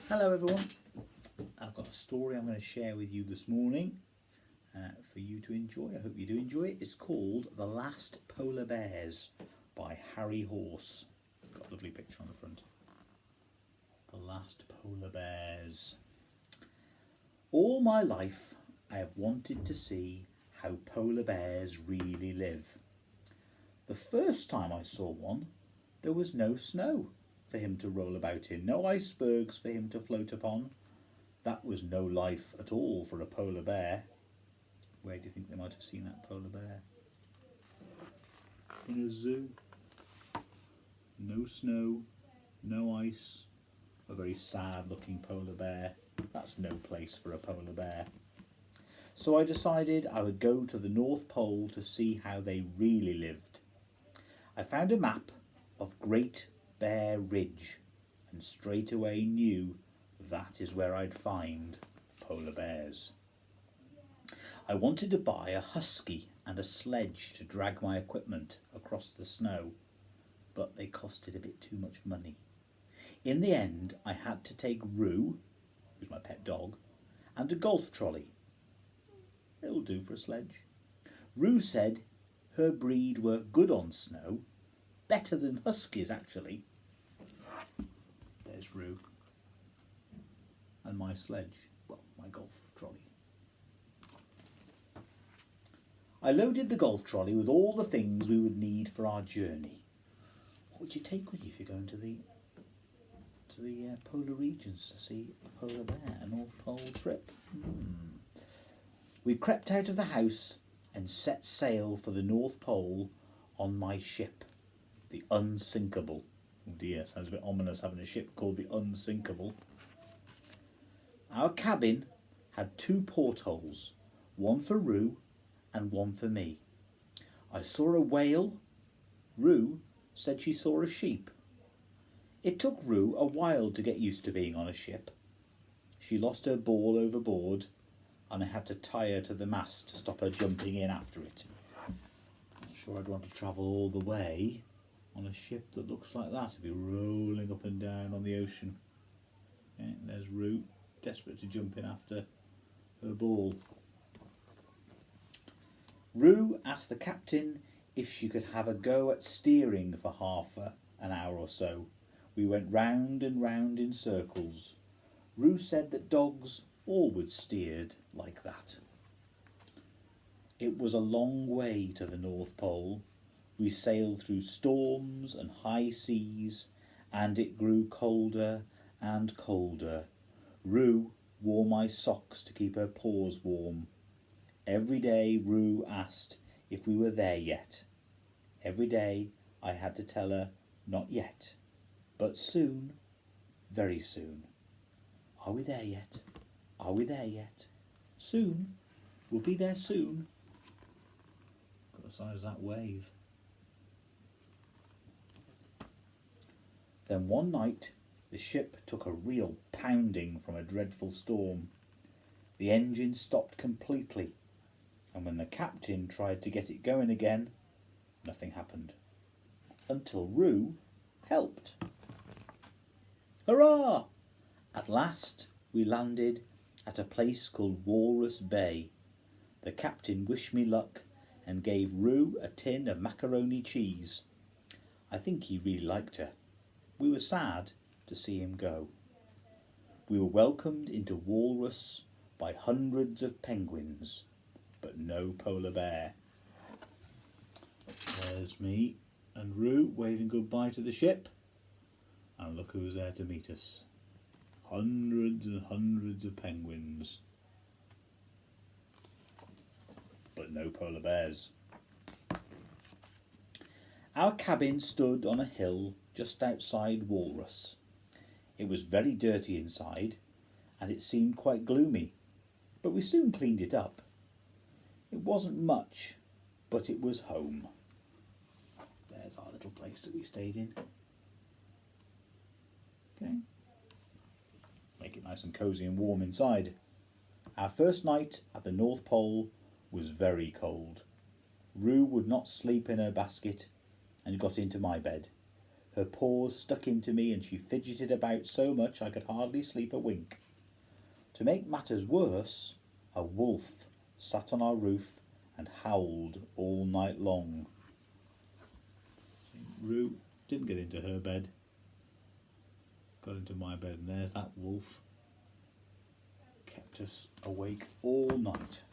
Hello everyone, I've got a story I'm going to share with you this morning for you to enjoy. I hope you do enjoy it. It's called The Last Polar Bears by Harry Horse. Got a lovely picture on the front. The Last Polar Bears. All my life I have wanted to see how polar bears really live. The first time I saw one, there was no snow for him to roll about in, no icebergs for him to float upon. That was no life at all for a polar bear. Where do you think they might have seen that polar bear? In a zoo. No snow, no ice, a very sad looking polar bear. That's no place for a polar bear. So I decided I would go to the North Pole to see how they really lived. I found a map of Great Bear Ridge and straight away knew that is where I'd find polar bears. I wanted to buy a husky and a sledge to drag my equipment across the snow, but they costed a bit too much money. In the end, I had to take Roo, who's my pet dog, and a golf trolley. It'll do for a sledge. Roo said her breed were good on snow, better than huskies actually. There's Roo. And my sledge, well, my golf trolley. I loaded the golf trolley with all the things we would need for our journey. What would you take with you if you're going to the polar regions to see a polar bear, a North Pole trip? We crept out of the house and set sail for the North Pole on my ship, the Unsinkable. Oh dear, sounds a bit ominous having a ship called the Unsinkable. Our cabin had 2 portholes, one for Roo and one for me. I saw a whale. Roo said she saw a sheep. It took Roo a while to get used to being on a ship. She lost her ball overboard and I had to tie her to the mast to stop her jumping in after it. Not sure I'd want to travel all the way on a ship that looks like that. It'd be rolling up and down on the ocean. Okay, there's Roo, desperate to jump in after her ball. Roo asked the captain if she could have a go at steering for half an hour or so. We went round and round in circles. Roo said that dogs always steered like that. It was a long way to the North Pole. We sailed through storms and high seas, and it grew colder and colder. Roo wore my socks to keep her paws warm. Every day Roo asked if we were there yet. Every day I had to tell her not yet, but soon, very soon. Are we there yet? Are we there yet? Soon. We'll be there soon. Got the size of that wave. Then one night the ship took a real pounding from a dreadful storm. The engine stopped completely, and when the captain tried to get it going again, nothing happened. Until Roo helped. Hurrah! At last we landed at a place called Walrus Bay. The captain wished me luck and gave Roo a tin of macaroni cheese. I think he really liked her. We were sad to see him go. We were welcomed into Walrus by hundreds of penguins, but no polar bear. There's me and Roo waving goodbye to the ship, and look who's there to meet us. Hundreds and hundreds of penguins, but no polar bears. Our cabin stood on a hill just outside Walrus. It was very dirty inside and it seemed quite gloomy, but we soon cleaned it up. It wasn't much, but it was home. There's our little place that we stayed in. Okay. Make it nice and cosy and warm inside. Our first night at the North Pole was very cold. Roo would not sleep in her basket and got into my bed. Her paws stuck into me and she fidgeted about so much I could hardly sleep a wink. To make matters worse, a wolf sat on our roof and howled all night long. Rue didn't get into her bed, got into my bed, and there's that wolf. Kept us awake all night.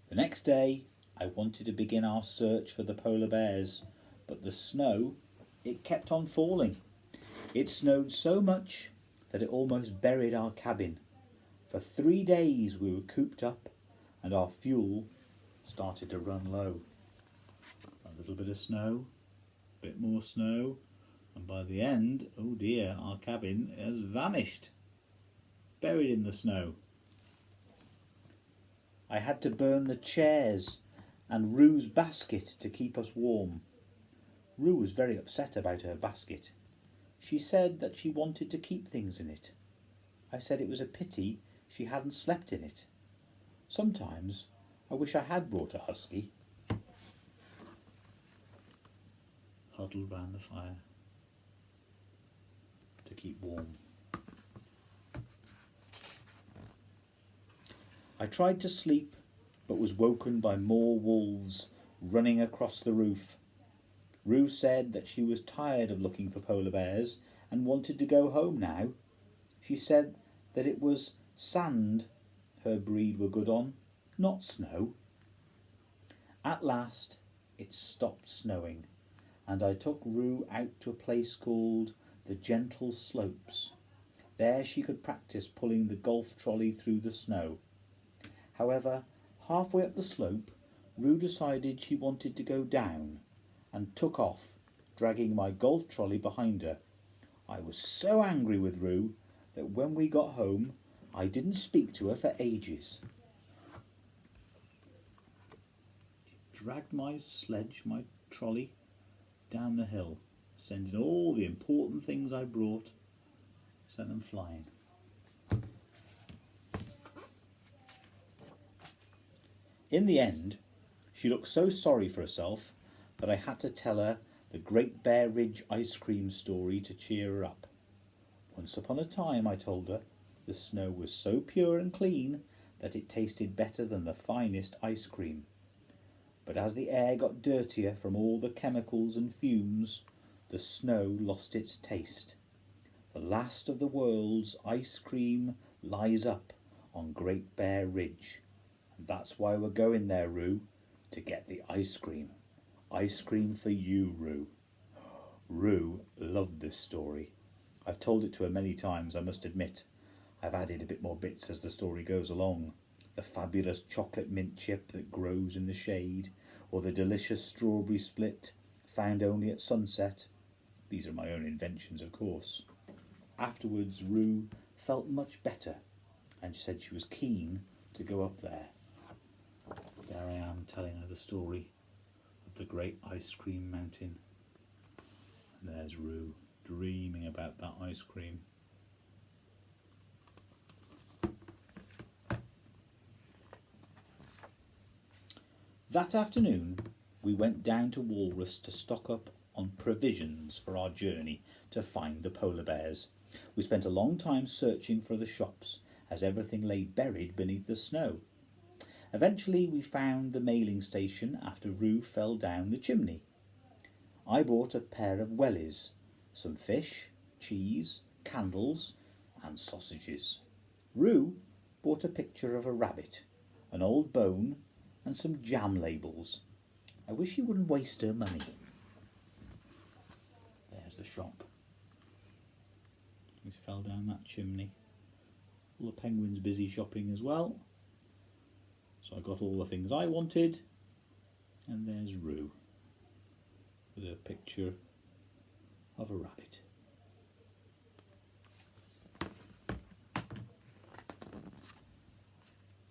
The next day, I wanted to begin our search for the polar bears, but the snow, it kept on falling. It snowed so much that it almost buried our cabin. For 3 days we were cooped up and our fuel started to run low. A little bit of snow, a bit more snow, and by the end, oh dear, our cabin has vanished, buried in the snow. I had to burn the chairs and Rue's basket to keep us warm. Rue was very upset about her basket. She said that she wanted to keep things in it. I said it was a pity she hadn't slept in it. Sometimes I wish I had brought a husky. Huddled round the fire to keep warm. I tried to sleep, but was woken by more wolves running across the roof. Rue said that she was tired of looking for polar bears and wanted to go home now. She said that it was sand her breed were good on, not snow. At last it stopped snowing, and I took Rue out to a place called the Gentle Slopes. There she could practice pulling the golf trolley through the snow. However, halfway up the slope, Rue decided she wanted to go down and took off, dragging my golf trolley behind her. I was so angry with Rue that when we got home, I didn't speak to her for ages. She dragged my sledge, my trolley, down the hill, sending all the important things I brought, sent them flying. In the end, she looked so sorry for herself that I had to tell her the Great Bear Ridge ice cream story to cheer her up. Once upon a time, I told her, the snow was so pure and clean that it tasted better than the finest ice cream. But as the air got dirtier from all the chemicals and fumes, the snow lost its taste. The last of the world's ice cream lies up on Great Bear Ridge. And that's why we're going there, Rue, to get the ice cream. Ice cream for you, Rue. Rue loved this story. I've told it to her many times, I must admit. I've added a bit more bits as the story goes along. The fabulous chocolate mint chip that grows in the shade, or the delicious strawberry split found only at sunset. These are my own inventions, of course. Afterwards, Rue felt much better, and she said she was keen to go up there. There I am telling her the story of the great ice cream mountain. And there's Rue dreaming about that ice cream. That afternoon, we went down to Walrus to stock up on provisions for our journey to find the polar bears. We spent a long time searching for the shops, as everything lay buried beneath the snow. Eventually, we found the mailing station after Rue fell down the chimney. I bought a pair of wellies, some fish, cheese, candles, and sausages. Rue bought a picture of a rabbit, an old bone, and some jam labels. I wish she wouldn't waste her money. There's the shop. He's fell down that chimney. All the penguins busy shopping as well. So I got all the things I wanted. And there's Rue with a picture of a rabbit.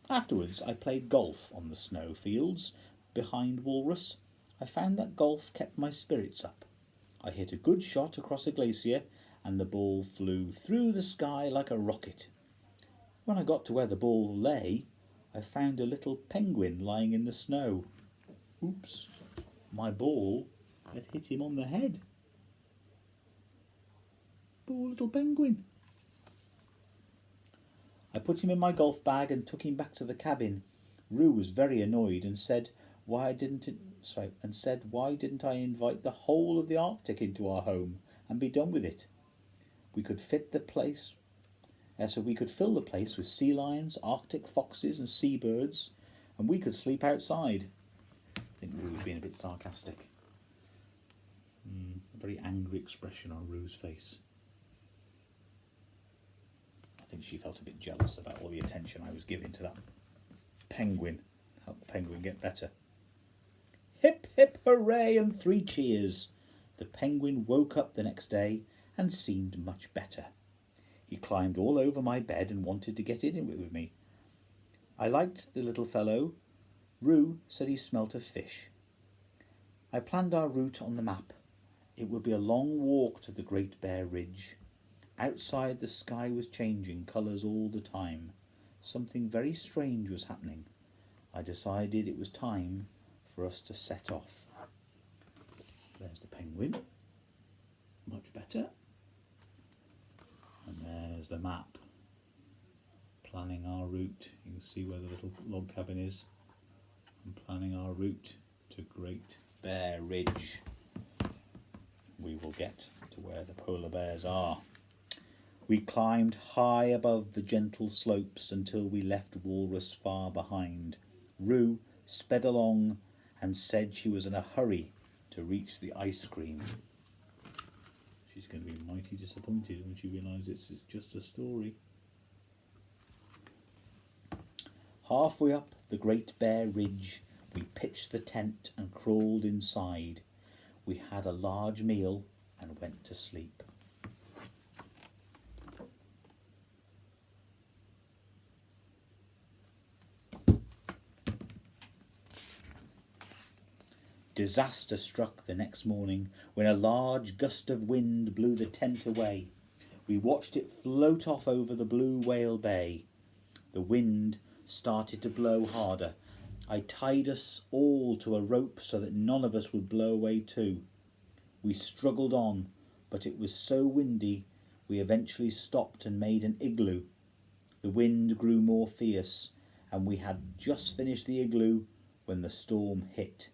Afterwards, I played golf on the snow fields behind Walrus. I found that golf kept my spirits up. I hit a good shot across a glacier and the ball flew through the sky like a rocket. When I got to where the ball lay, I found a little penguin lying in the snow. Oops, my ball had hit him on the head. Poor little penguin. I put him in my golf bag and took him back to the cabin. Roo was very annoyed and said, why didn't I invite the whole of the Arctic into our home and be done with it? We could fill the place with sea lions, Arctic foxes and seabirds, and we could sleep outside. I think Roo was being a bit sarcastic. A very angry expression on Roo's face. I think she felt a bit jealous about all the attention I was giving to that penguin. Help the penguin get better. Hip, hip, hooray, and 3 cheers. The penguin woke up the next day and seemed much better. He climbed all over my bed and wanted to get in it with me. I liked the little fellow. Roo said he smelt of fish. I planned our route on the map. It would be a long walk to the Great Bear Ridge. Outside, the sky was changing colours all the time. Something very strange was happening. I decided it was time for us to set off. There's the penguin. Much better. And there's the map. Planning our route. You can see where the little log cabin is. And planning our route to Great Bear Ridge. We will get to where the polar bears are. We climbed high above the gentle slopes until we left Walrus far behind. Roo sped along and said she was in a hurry to reach the ice cream. She's going to be mighty disappointed when she realises it's just a story. Halfway up the Great Bear Ridge, we pitched the tent and crawled inside. We had a large meal and went to sleep. Disaster struck the next morning when a large gust of wind blew the tent away. We watched it float off over the blue whale bay. The wind started to blow harder. I tied us all to a rope so that none of us would blow away too. We struggled on, but it was so windy we eventually stopped and made an igloo. The wind grew more fierce, and we had just finished the igloo when the storm hit.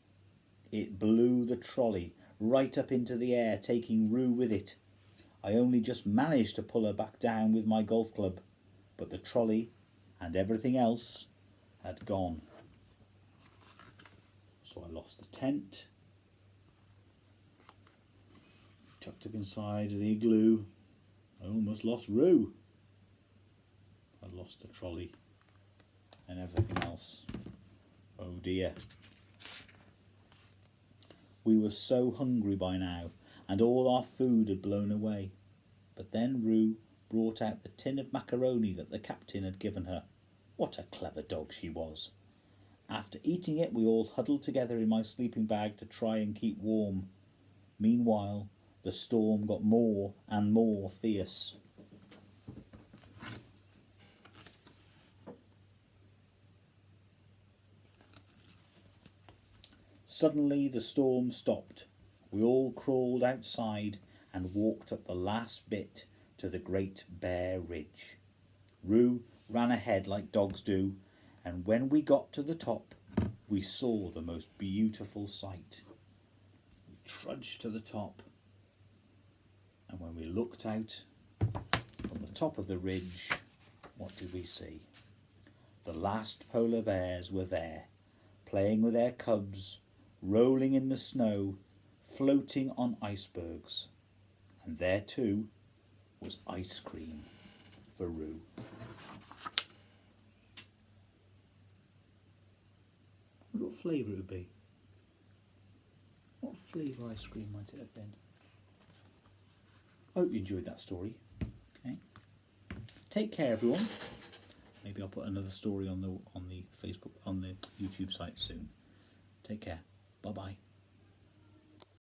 It blew the trolley right up into the air, taking Roo with it. I only just managed to pull her back down with my golf club, but the trolley and everything else had gone. So I lost the tent, tucked up inside the igloo. I almost lost Roo. I lost the trolley and everything else. Oh dear. We were so hungry by now, and all our food had blown away. But then Roo brought out the tin of macaroni that the captain had given her. What a clever dog she was. After eating it, we all huddled together in my sleeping bag to try and keep warm. Meanwhile, the storm got more and more fierce. Suddenly the storm stopped. We all crawled outside and walked up the last bit to the Great Bear Ridge. Roo ran ahead like dogs do, and when we got to the top, we saw the most beautiful sight. We trudged to the top, and when we looked out from the top of the ridge, what did we see? The last polar bears were there, playing with their cubs, rolling in the snow, floating on icebergs. And there too was ice cream for Roo. I wonder what flavour it would be. What flavour ice cream might it have been? I hope you enjoyed that story. Okay. Take care, everyone. Maybe I'll put another story on the Facebook, on the YouTube site soon. Take care. Bye-bye.